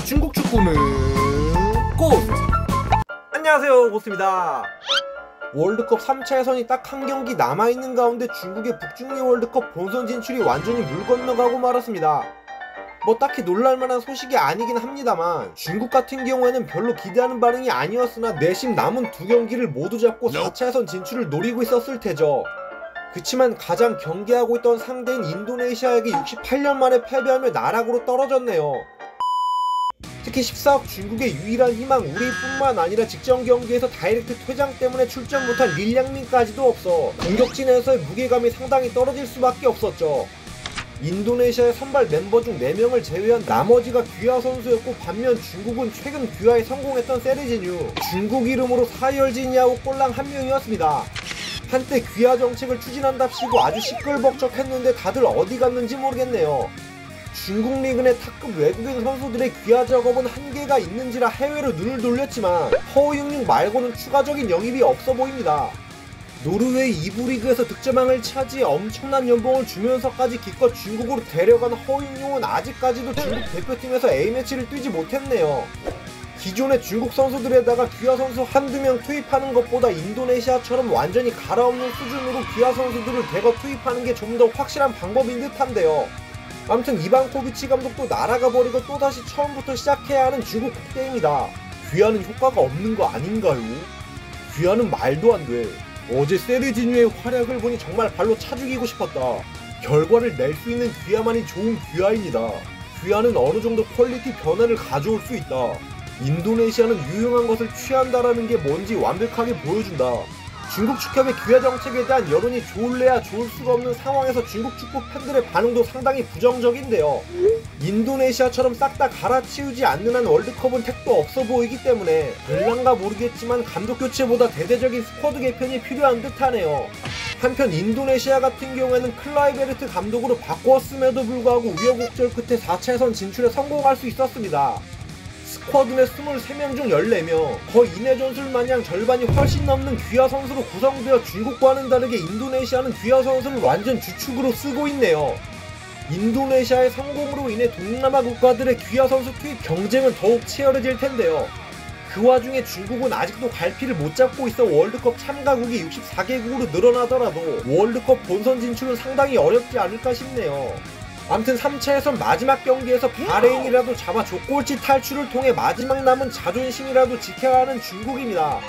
중국 축구는 고스트. 안녕하세요, 고스트입니다. 월드컵 3차 예선이 딱 한 경기 남아있는 가운데 중국의 북중미 월드컵 본선 진출이 완전히 물 건너가고 말았습니다. 뭐 딱히 놀랄만한 소식이 아니긴 합니다만 중국 같은 경우에는 별로 기대하는 반응이 아니었으나 내심 남은 두 경기를 모두 잡고 4차 예선 진출을 노리고 있었을 테죠. 그치만 가장 경계하고 있던 상대인 인도네시아에게 68년 만에 패배하며 나락으로 떨어졌네요. 특히 14억 중국의 유일한 희망 우리뿐만 아니라 직전 경기에서 다이렉트 퇴장 때문에 출전 못한 릴량민까지도 없어 공격진에서의 무게감이 상당히 떨어질 수밖에 없었죠. 인도네시아의 선발 멤버 중 4명을 제외한 나머지가 귀화 선수였고, 반면 중국은 최근 귀화에 성공했던 세르지뉴, 중국 이름으로 사이얼지니아오 꼴랑 한 명이었습니다. 한때 귀화 정책을 추진한답시고 아주 시끌벅적했는데 다들 어디 갔는지 모르겠네요. 중국 리그 내 탑급 외국인 선수들의 귀화 작업은 한계가 있는지라 해외로 눈을 돌렸지만 허우융융 말고는 추가적인 영입이 없어 보입니다. 노르웨이 2부 리그에서 득점왕을 차지해 엄청난 연봉을 주면서까지 기껏 중국으로 데려간 허우융융은 아직까지도 중국 대표팀에서 A매치를 뛰지 못했네요. 기존의 중국 선수들에다가 귀화 선수 한두 명 투입하는 것보다 인도네시아처럼 완전히 갈아엎는 수준으로 귀화 선수들을 대거 투입하는 게 좀 더 확실한 방법인 듯한데요. 아무튼 이방코비치 감독도 날아가 버리고 또다시 처음부터 시작해야 하는 중국 국대입니다. 귀화는 효과가 없는 거 아닌가요? 귀화는 말도 안 돼. 어제 세르지뉴의 활약을 보니 정말 발로 차 죽이고 싶었다. 결과를 낼 수 있는 귀화만이 좋은 귀화입니다. 귀화는 어느 정도 퀄리티 변화를 가져올 수 있다. 인도네시아는 유용한 것을 취한다라는 게 뭔지 완벽하게 보여준다. 중국 축협의 귀화 정책에 대한 여론이 좋을래야 좋을 수가 없는 상황에서 중국 축구 팬들의 반응도 상당히 부정적인데요. 인도네시아처럼 싹 다 갈아치우지 않는 한 월드컵은 택도 없어 보이기 때문에 될란가 모르겠지만 감독 교체보다 대대적인 스쿼드 개편이 필요한 듯하네요. 한편 인도네시아 같은 경우에는 클라이베르트 감독으로 바꾸었음에도 불구하고 우여곡절 끝에 4차 예선 진출에 성공할 수 있었습니다. 스쿼드 내 23명 중 14명, 거의 이내 전술 마냥 절반이 훨씬 넘는 귀화 선수로 구성되어 중국과는 다르게 인도네시아는 귀화 선수를 완전 주축으로 쓰고 있네요. 인도네시아의 성공으로 인해 동남아 국가들의 귀화 선수 투입 경쟁은 더욱 치열해질 텐데요. 그 와중에 중국은 아직도 갈피를 못 잡고 있어 월드컵 참가국이 64개국으로 늘어나더라도 월드컵 본선 진출은 상당히 어렵지 않을까 싶네요. 아무튼 3차 예선 마지막 경기에서 바레인이라도 잡아 족골치 탈출을 통해 마지막 남은 자존심이라도 지켜야 하는 중국입니다.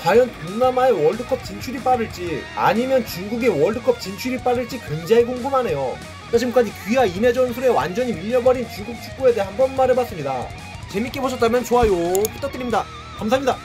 과연 동남아의 월드컵 진출이 빠를지 아니면 중국의 월드컵 진출이 빠를지 굉장히 궁금하네요. 자, 지금까지 귀화 이내 전술에 완전히 밀려버린 중국 축구에 대해 한번 말해봤습니다. 재밌게 보셨다면 좋아요 부탁드립니다. 감사합니다.